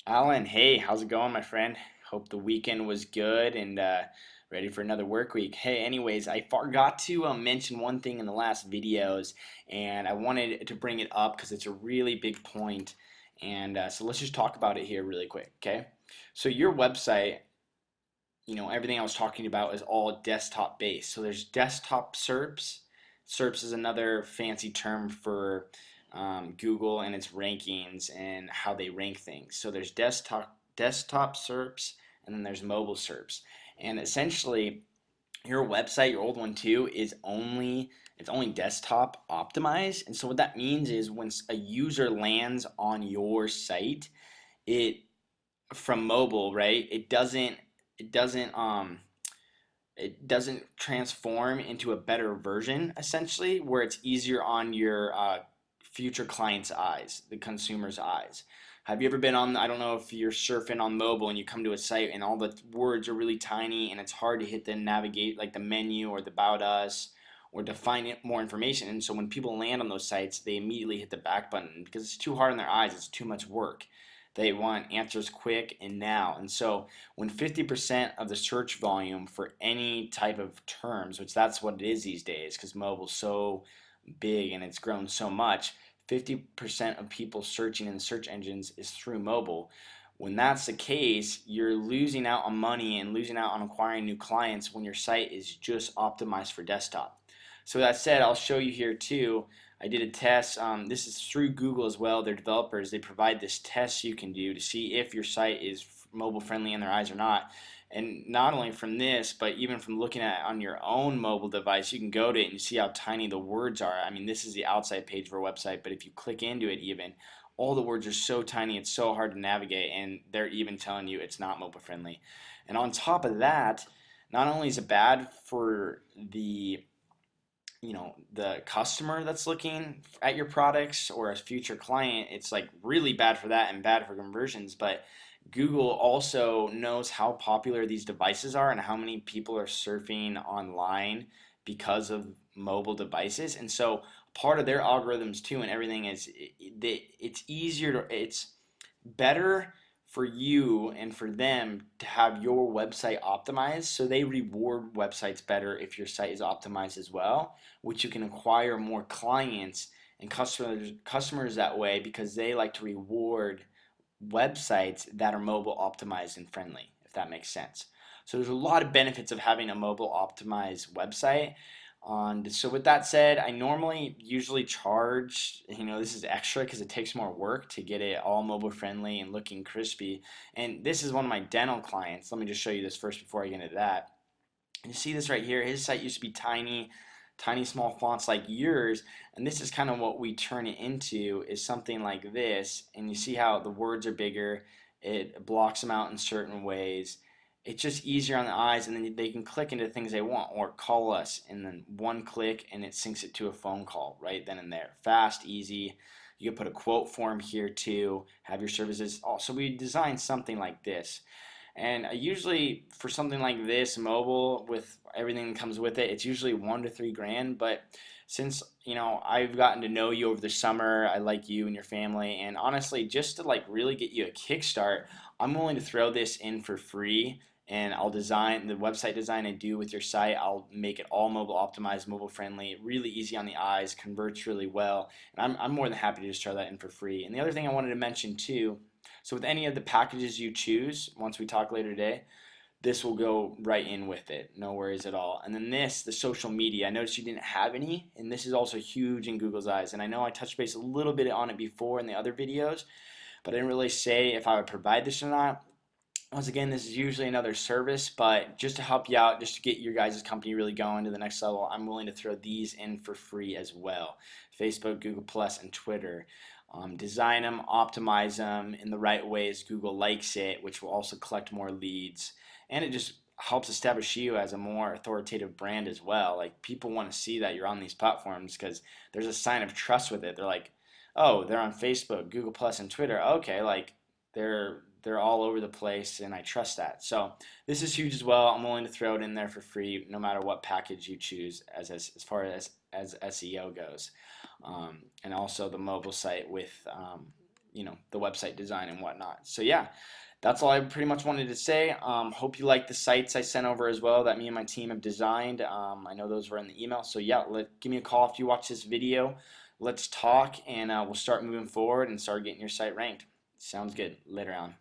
Alan, hey, how's it going, my friend? Hope the weekend was good and ready for another work week. Hey, anyways, I forgot to mention one thing in the last videos, and I wanted to bring it up because it's a really big point. And so let's just talk about it here really quick, okay? So your website, everything I was talking about is all desktop based. So there's desktop SERPs. SERPs is another fancy term for Google and its rankings and how they rank things. So there's desktop SERPs and then there's mobile SERPs. And essentially, your website, your old one too, it's only desktop optimized. And so what that means is when a user lands on your site, it from mobile, right? It doesn't transform into a better version essentially where it's easier on your future client's eyes, the consumer's eyes. Have you ever been on, I don't know if you're surfing on mobile and you come to a site and all the words are really tiny and it's hard to hit the navigate, like the menu or the about us, or to find more information. And so when people land on those sites, they immediately hit the back button because it's too hard on their eyes, it's too much work. They want answers quick and now. And so when 50% of the search volume for any type of terms, which that's what it is these days because mobile's so big and it's grown so much, 50% of people searching in the search engines is through mobile. When that's the case, you're losing out on money and losing out on acquiring new clients when your site is just optimized for desktop. So that said, I'll show you here too. I did a test. This is through Google as well. Their developers, they provide this test you can do to see if your site is mobile friendly in their eyes or not. And not only from this, but even from looking at it on your own mobile device, you can go to it and you see how tiny the words are. I mean, this is the outside page of our website, but if you click into it, even all the words are so tiny, it's so hard to navigate, and they're even telling you it's not mobile friendly. And on top of that, not only is it bad for the customer that's looking at your products or a future client, it's like really bad for that and bad for conversions. But Google also knows how popular these devices are and how many people are surfing online because of mobile devices. And so part of their algorithms too and everything is it's easier to it's better for you and for them to have your website optimized, so they reward websites better if your site is optimized as well, which you can acquire more clients and customers that way because they like to reward websites that are mobile optimized and friendly, if that makes sense. So there's a lot of benefits of having a mobile optimized website. So with that said, I normally usually charge, this is extra because it takes more work to get it all mobile friendly and looking crispy. And this is one of my dental clients. Let me just show you this first before I get into that. You see this right here? His site used to be tiny, tiny small fonts like yours, and this is kind of what we turn it into is something like this. And you see how the words are bigger, it blocks them out in certain ways. It's just easier on the eyes, and then they can click into things they want or call us, and then one click and it syncs it to a phone call right then and there. Fast, easy. You can put a quote form here too, have your services. So we designed something like this. And usually for something like this, mobile with everything that comes with it, it's usually 1 to 3 grand. But since I've gotten to know you over the summer, I like you and your family, and honestly, just to like really get you a kickstart, I'm willing to throw this in for free. And I'll design the website design I do with your site. I'll make it all mobile optimized, mobile friendly, really easy on the eyes, converts really well. And I'm more than happy to just throw that in for free. And the other thing I wanted to mention too, so with any of the packages you choose, once we talk later today, this will go right in with it. No worries at all. And then this, the social media, I noticed you didn't have any, and this is also huge in Google's eyes. And I know I touched base a little bit on it before in the other videos, but I didn't really say if I would provide this or not. Once again, this is usually another service, but just to help you out, just to get your guys' company really going to the next level, I'm willing to throw these in for free as well. Facebook, Google Plus, and Twitter. Design them, optimize them in the right ways Google likes it, which will also collect more leads. And it just helps establish you as a more authoritative brand as well. Like people want to see that you're on these platforms because there's a sign of trust with it. They're like, oh, they're on Facebook, Google Plus, and Twitter. Okay, like they're all over the place, and I trust that. So this is huge as well. I'm willing to throw it in there for free, no matter what package you choose, as far as SEO goes, and also the mobile site with the website design and whatnot. So yeah, that's all I pretty much wanted to say. Hope you like the sites I sent over as well that me and my team have designed. I know those were in the email. So yeah, give me a call if you watch this video. Let's talk, and we'll start moving forward and start getting your site ranked. Sounds good. Later on.